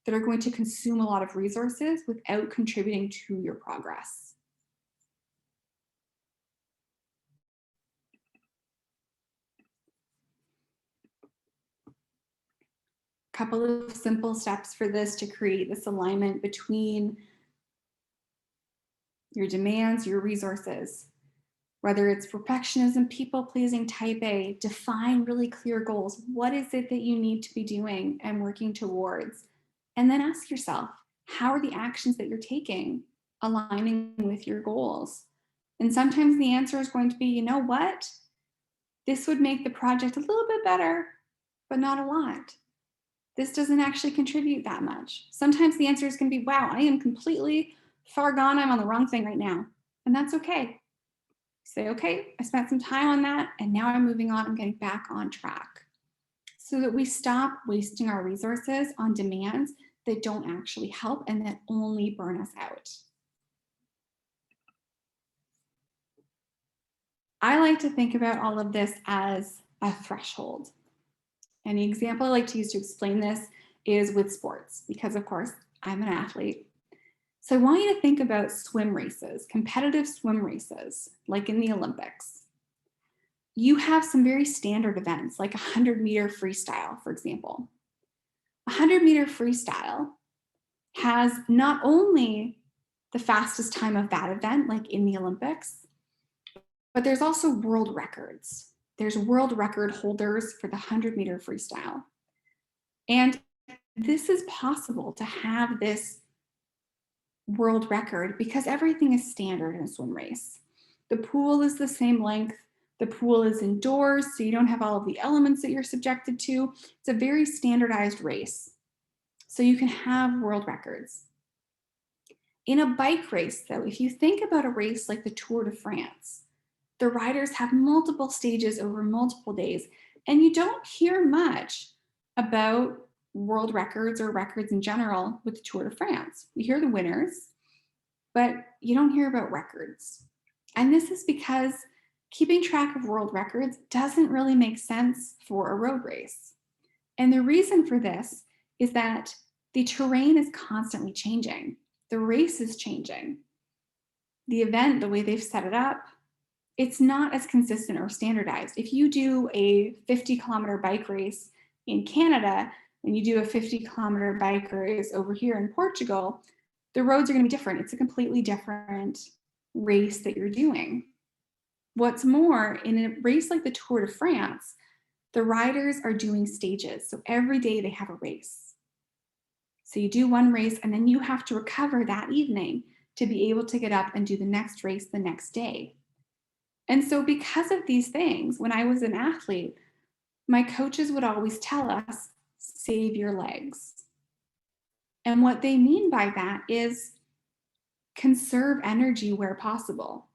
that are going to consume a lot of resources without contributing to your progress? A couple of simple steps for this to create this alignment between your demands, your resources. Whether it's perfectionism, people pleasing, type A, define really clear goals. What is it that you need to be doing and working towards? And then ask yourself, how are the actions that you're taking aligning with your goals? And sometimes the answer is going to be, you know what? This would make the project a little bit better, but not a lot. This doesn't actually contribute that much. Sometimes the answer is going to be, wow, I am completely far gone. I'm on the wrong thing right now. And that's okay. Say, okay, I spent some time on that and now I'm moving on, I'm getting back on track. So that we stop wasting our resources on demands that don't actually help and that only burn us out. I like to think about all of this as a threshold. And the example I like to use to explain this is with sports, because of course I'm an athlete. So I want you to think about swim races, competitive swim races, like in the Olympics. You have some very standard events, like 100-meter freestyle, for example. 100-meter freestyle has not only the fastest time of that event, like in the Olympics, but there's also world records. There's world record holders for the 100-meter freestyle. And this is possible to have this world record because everything is standard in a swim race. The pool is the same length. The pool is indoors, so you don't have all of the elements that you're subjected to. It's a very standardized race. So you can have world records. In a bike race, though, if you think about a race like the Tour de France, the riders have multiple stages over multiple days, and you don't hear much about world records or records in general with the Tour de France. You hear the winners, but you don't hear about records. And this is because keeping track of world records doesn't really make sense for a road race. And the reason for this is that the terrain is constantly changing. The race is changing. The event, the way they've set it up, it's not as consistent or standardized. If you do a 50-kilometer bike race in Canada and you do a 50-kilometer bike race over here in Portugal, the roads are going to be different. It's a completely different race that you're doing. What's more, in a race like the Tour de France, the riders are doing stages. So every day they have a race. So you do one race and then you have to recover that evening to be able to get up and do the next race the next day. And so because of these things, when I was an athlete, my coaches would always tell us, save your legs. And what they mean by that is conserve energy where possible.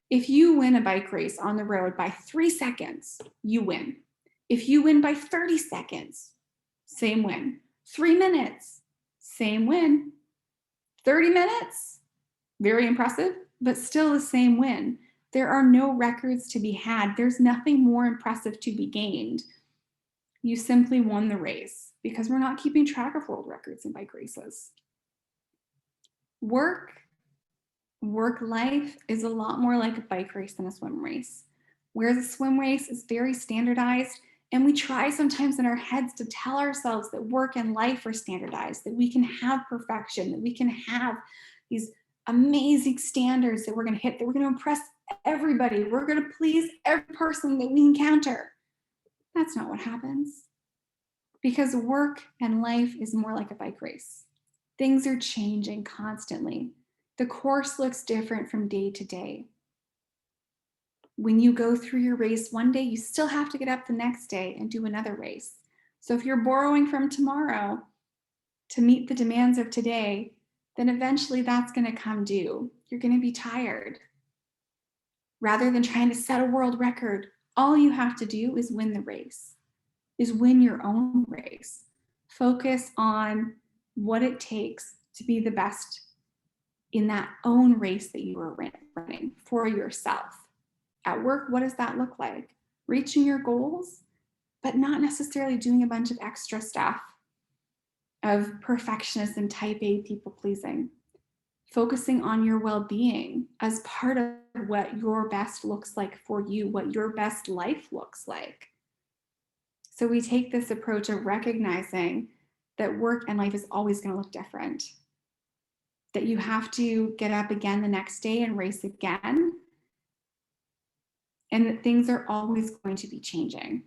If you win a bike race on the road by 3 seconds, you win. If you win by 30 seconds, same win. 3 minutes, same win. 30 minutes, very impressive, but still the same win. There are no records to be had. There's nothing more impressive to be gained. You simply won the race because we're not keeping track of world records in bike races. Work life is a lot more like a bike race than a swim race. Where the swim race is very standardized, and we try sometimes in our heads to tell ourselves that work and life are standardized, that we can have perfection, that we can have these amazing standards that we're going to hit, that we're going to impress everybody, we're going to please every person that we encounter. That's not what happens. Because work and life is more like a bike race. Things are changing constantly. The course looks different from day to day. When you go through your race one day, you still have to get up the next day and do another race. So if you're borrowing from tomorrow to meet the demands of today, then eventually that's going to come due. You're going to be tired. Rather than trying to set a world record, all you have to do is win the race, is win your own race. Focus on what it takes to be the best in that own race that you are running for yourself. At work, what does that look like? Reaching your goals, but not necessarily doing a bunch of extra stuff of perfectionist and type A people pleasing. Focusing on your well-being as part of what your best looks like for you, what your best life looks like. So we take this approach of recognizing that work and life is always going to look different, that you have to get up again the next day and race again, and that things are always going to be changing.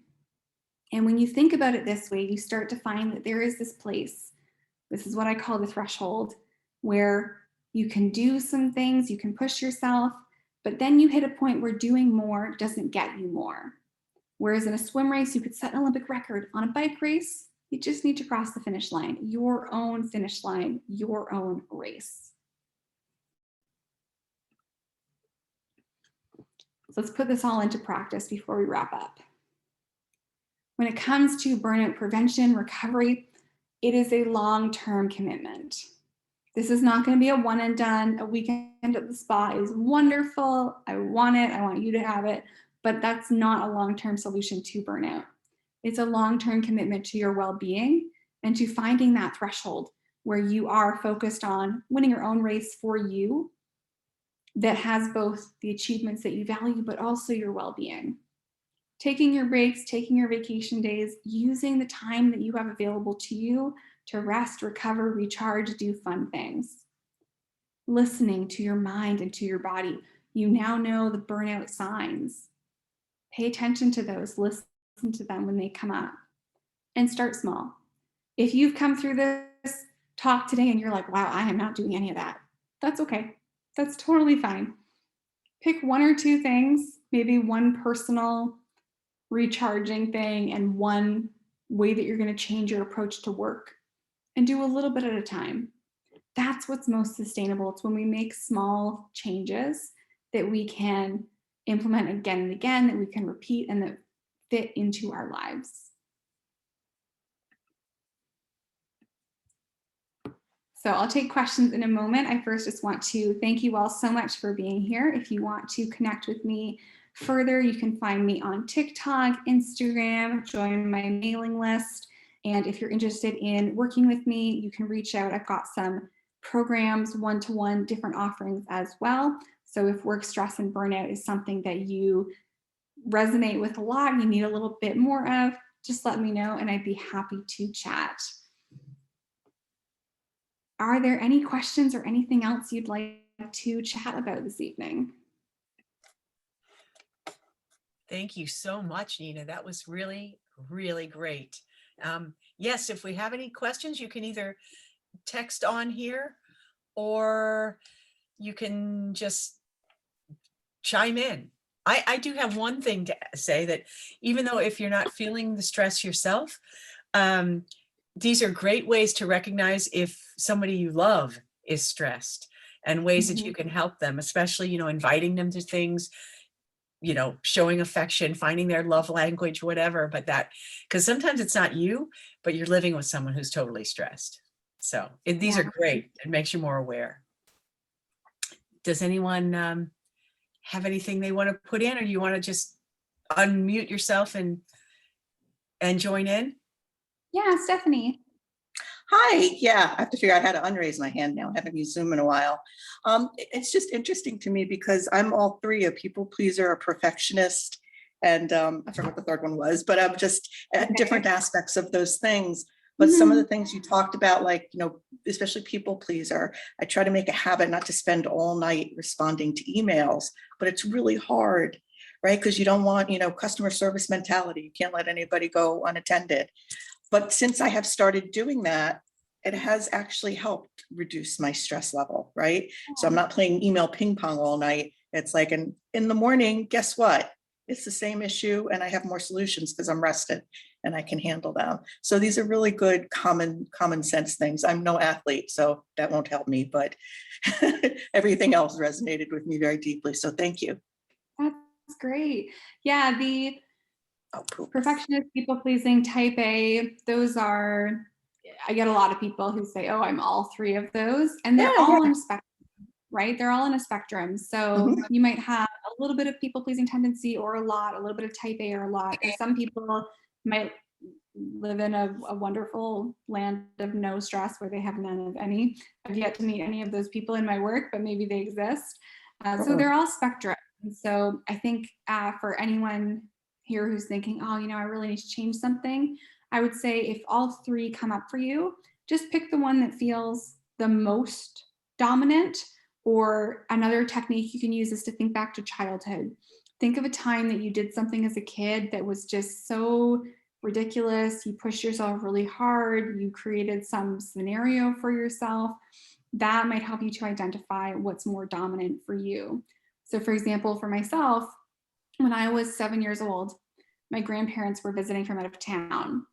And when you think about it this way, you start to find that there is this place, this is what I call the threshold, where you can do some things, you can push yourself, but then you hit a point where doing more doesn't get you more. Whereas in a swim race, you could set an Olympic record. On a bike race, you just need to cross the finish line, your own finish line, your own race. So let's put this all into practice before we wrap up. When it comes to burnout prevention, recovery, it is a long-term commitment. This is not going to be a one and done. A weekend at the spa is wonderful. I want it. I want you to have it. But that's not a long-term solution to burnout. It's a long-term commitment to your well-being and to finding that threshold where you are focused on winning your own race for you that has both the achievements that you value, but also your well-being. Taking your breaks, taking your vacation days, using the time that you have available to you to rest, recover, recharge, do fun things. Listening to your mind and to your body. You now know the burnout signs. Pay attention to those, listen to them when they come up, and start small. If you've come through this talk today and you're like, wow, I am not doing any of that, that's okay. That's totally fine. Pick one or two things, maybe one personal recharging thing and one way that you're going to change your approach to work, and do a little bit at a time. That's what's most sustainable. It's when we make small changes that we can implement again and again, that we can repeat and that fit into our lives. So I'll take questions in a moment. I first just want to thank you all so much for being here. If you want to connect with me further, you can find me on TikTok, Instagram, join my mailing list. And if you're interested in working with me, you can reach out. I've got some programs, one-to-one, different offerings as well. So if work stress and burnout is something that you resonate with a lot, you need a little bit more of, just let me know and I'd be happy to chat. Are there any questions or anything else you'd like to chat about this evening? Thank you so much, Nina. That was really, really great. Yes, if we have any questions, you can either text on here or you can just chime in. I do have one thing to say, that even though if you're not feeling the stress yourself, these are great ways to recognize if somebody you love is stressed, and ways that you can help them, especially, inviting them to things, showing affection, finding their love language, whatever. But because sometimes it's not you, but you're living with someone who's totally stressed. So these are great. It makes you more aware. Does anyone have anything they want to put in, or do you want to just unmute yourself and join in? Yeah, Stephanie. Hi, yeah, I have to figure out how to unraise my hand now. I haven't used Zoom in a while. It's just interesting to me because I'm all three: a people pleaser, a perfectionist, and I forgot what the third one was, but I'm just at different aspects of those things. But some of the things you talked about, like, especially people pleaser, I try to make a habit not to spend all night responding to emails, but it's really hard right? Because you don't want, customer service mentality. You can't let anybody go unattended. But since I have started doing that, it has actually helped reduce my stress level, right? So I'm not playing email ping pong all night. It's like, in the morning, guess what? It's the same issue and I have more solutions because I'm rested and I can handle them. So these are really good common sense things. I'm no athlete, so that won't help me, but everything else resonated with me very deeply. So thank you. That's great. Yeah, the Oh, poop. perfectionist, people pleasing, type A, those are, I get a lot of people who say, oh, I'm all three of those. And they're Yeah, all yeah. on a spectrum, right? They're all in a spectrum. So you might have a little bit of people pleasing tendency or a little bit of type A or a lot. Or some people might live in a wonderful land of no stress where they have none of any. I've yet to meet any of those people in my work, but maybe they exist. So they're all spectrum. And so I think for anyone here who's thinking, oh, I really need to change something, I would say if all three come up for you, just pick the one that feels the most dominant. Or another technique you can use is to think back to childhood. Think of a time that you did something as a kid that was just so ridiculous. You pushed yourself really hard. You created some scenario for yourself. That might help you to identify what's more dominant for you. So for example, for myself, when I was 7 years old, my grandparents were visiting from out of town.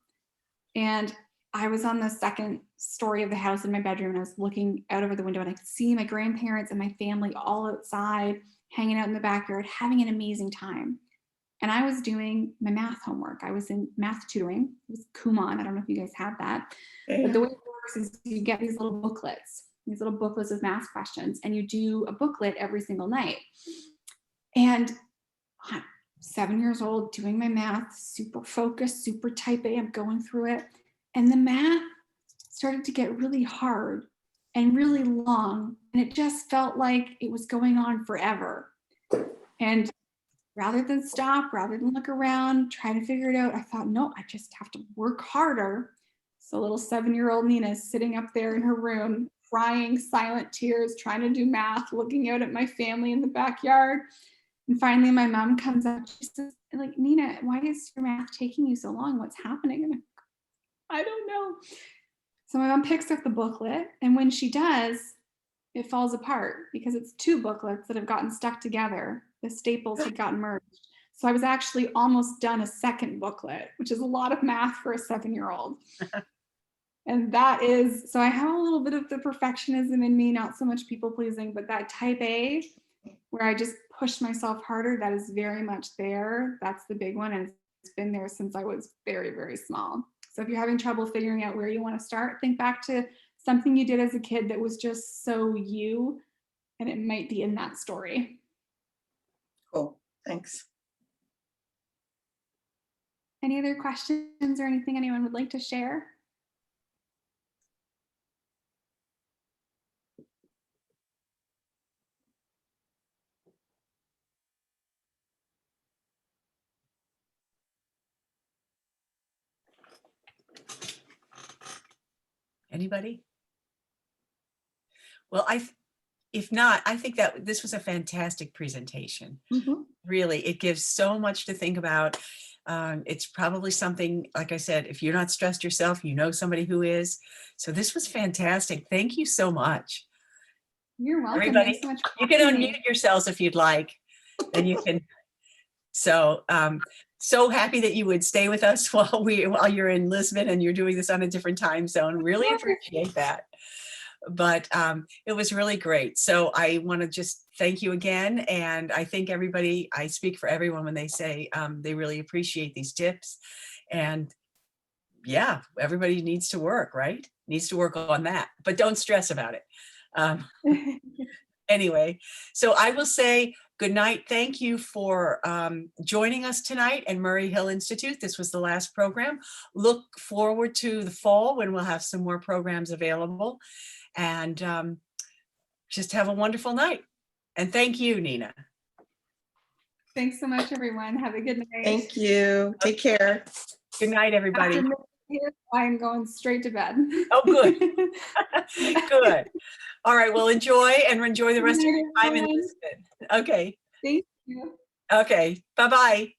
And I was on the second story of the house in my bedroom, and I was looking out over the window and I could see my grandparents and my family all outside, hanging out in the backyard, having an amazing time. And I was doing my math homework. I was in math tutoring. It was Kumon. I don't know if you guys have that. But the way it works is you get these little booklets of math questions, and you do a booklet every single night. And I'm 7 years old doing my math, super focused, super type A. I'm going through it. And the math started to get really hard and really long. And it just felt like it was going on forever. And rather than stop, rather than look around, try to figure it out, I thought, no, I just have to work harder. So little 7-year-old Nina is sitting up there in her room, crying silent tears, trying to do math, looking out at my family in the backyard. And finally, my mom comes up. She says, like, Nina, why is your math taking you so long? What's happening? And I don't know. So my mom picks up the booklet, and when she does, it falls apart because it's two booklets that have gotten stuck together. The staples had gotten merged. So I was actually almost done a second booklet, which is a lot of math for a 7-year-old. And that is, so I have a little bit of the perfectionism in me, not so much people pleasing, but that type A, where I just push myself harder, that is very much there. That's the big one. And it's been there since I was very, very small. So if you're having trouble figuring out where you want to start, think back to something you did as a kid that was just so you, and it might be in that story. Cool, thanks. Any other questions or anything anyone would like to share? Anybody? Well, if not, I think that this was a fantastic presentation. Really, it gives so much to think about. It's probably something, like I said, if you're not stressed yourself, you know somebody who is. So this was fantastic. Thank you so much. You're welcome. Everybody, thanks so much you can unmute yourselves if you'd like, and you can. So, so happy that you would stay with us while you're in Lisbon and you're doing this on a different time zone. Really appreciate that. But it was really great. So I want to just thank you again. And I think everybody, I speak for everyone when they say they really appreciate these tips. And yeah, everybody needs to work, right? Needs to work on that, but don't stress about it. Anyway, so I will say good night. Thank you for joining us tonight at Murray Hill Institute. This was the last program. Look forward to the fall when we'll have some more programs available. And just have a wonderful night. And thank you, Nina. Thanks so much, everyone. Have a good night. Thank you. Take care. Good night, everybody. I'm going straight to bed. Oh, good. Good. All right. Well, enjoy the rest of your time in Lisbon. Okay. Thank you. Okay, bye-bye.